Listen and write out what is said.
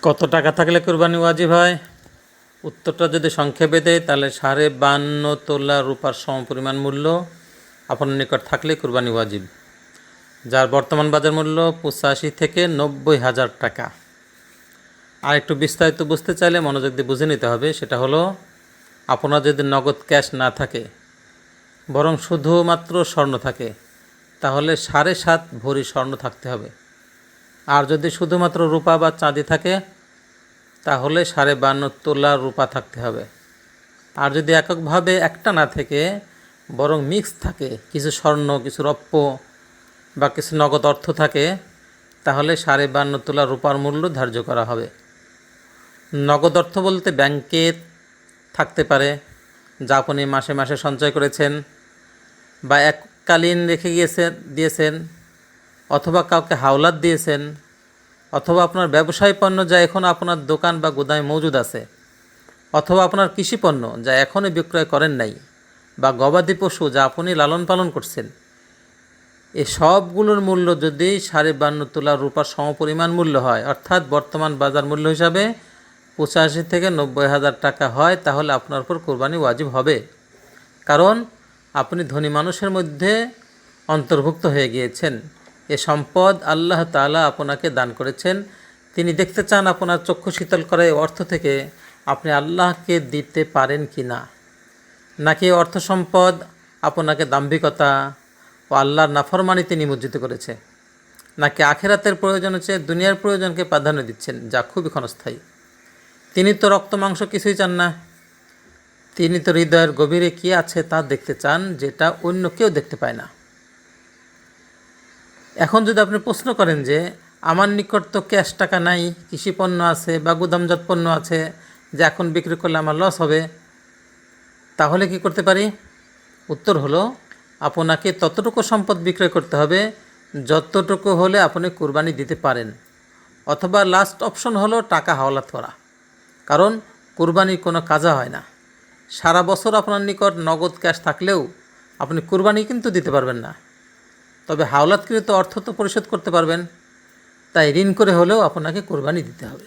কত টাকা থাকলে কুরবানি ওয়াজিব হয়? উত্তরটা যদি সংক্ষেপে দেয় তাহলে 52.5 তোলা রূপার সমপরিমাণ মূল্য আপনার নিকট থাকলে কুরবানি ওয়াজিব, যার বর্তমান বাজার মূল্য 85 থেকে 90,000 টাকা। আর একটু বিস্তারিত বুঝতে চাইলে মনোযোগ দিয়ে বুঝে নিতে হবে। সেটা হলো, আপনার যদি নগদ ক্যাশ না থাকে বরং শুধুমাত্র স্বর্ণ থাকে, তাহলে 7.5 ভরি স্বর্ণ থাকতে হবে। আর যদি শুধুমাত্র রূপা বা চাঁদি থাকে তাহলে 52.5 তোলা রূপা থাকতে হবে। আর যদি এককভাবে একটা না থেকে বরং মিক্স থাকে, কিছু স্বর্ণ, কিছু রৌপ্য বা কিছু নগদ অর্থ থাকে, তাহলে 52.5 তোলা রূপার মূল্য ধার্য করা হবে। নগদ অর্থ বলতে ব্যাংকে থাকতে পারে, যা আপনি মাসে মাসে সঞ্চয় করেছেন বা এককালীন রেখে দিয়েছেন, অথবা কাউকে হাওলাত দিয়েছেন, অথবা আপনার ব্যবসায়ী পণ্য যা এখন আপনার দোকান বা গোদামে মজুদ আছে, অথবা আপনার কৃষি পণ্য যা এখনও বিক্রয় করেন নাই, বা গবাদি পশু যা আপনি লালন পালন করছেন। এই সবগুলোর মূল্য যদি 52.5 তোলা রূপার সমপরিমাণ মূল্য হয়, অর্থাৎ বর্তমান বাজার মূল্য হিসাবে 85 থেকে 90,000 টাকা হয়, তাহলে আপনার উপর কোরবানি ওয়াজিব হবে। কারণ আপনি ধনী মানুষের মধ্যে অন্তর্ভুক্ত হয়ে গিয়েছেন। এ সম্পদ আল্লাহ তাআলা আপনাকে দান করেছেন। তিনি দেখতে চান আপনার চক্ষু শীতল করে অর্থ থেকে আপনি আল্লাহকে দিতে পারেন কি না, নাকি অর্থ সম্পদ আপনাকে দাম্ভিকতা ও আল্লাহর নাফরমানিতে নিমজ্জিত করেছে, নাকি আখিরাতের প্রয়োজনের চেয়ে দুনিয়ার প্রয়োজনকে প্রাধান্য দিচ্ছেন, যা খুবই ক্ষণস্থায়ী। তিনি তো রক্ত মাংস কিছুই চান না। তিনি তো হৃদয়ের গভীরে কী আছে তা দেখতে চান, যেটা অন্য কেউ দেখতে পায় না। এখন যদি আপনি প্রশ্ন করেন যে আমার নিকট তো ক্যাশ টাকা নাই, কৃষি পণ্য আছে বা গুদামজাত পণ্য আছে, যে এখন বিক্রি করলে আমার লস হবে, তাহলে কি করতে পারি? উত্তর হলো, আপনাকে ততটুকু সম্পদ বিক্রয় করতে হবে যতটুকু হলে আপনি কুরবানি দিতে পারেন, অথবা লাস্ট অপশন হলো টাকা হাওলাত করা। কারণ কুরবানির কোনো কাজা হয় না। সারা বছর আপনার নিকট নগদ ক্যাশ থাকলেও আপনি কুরবানি কিন্তু দিতে পারবেন না। তবে হাওলাতকৃত অর্থ তো পরিশোধ করতে পারবেন। তাই ঋণ করে হলেও আপনাকে কুরবানি দিতে হবে।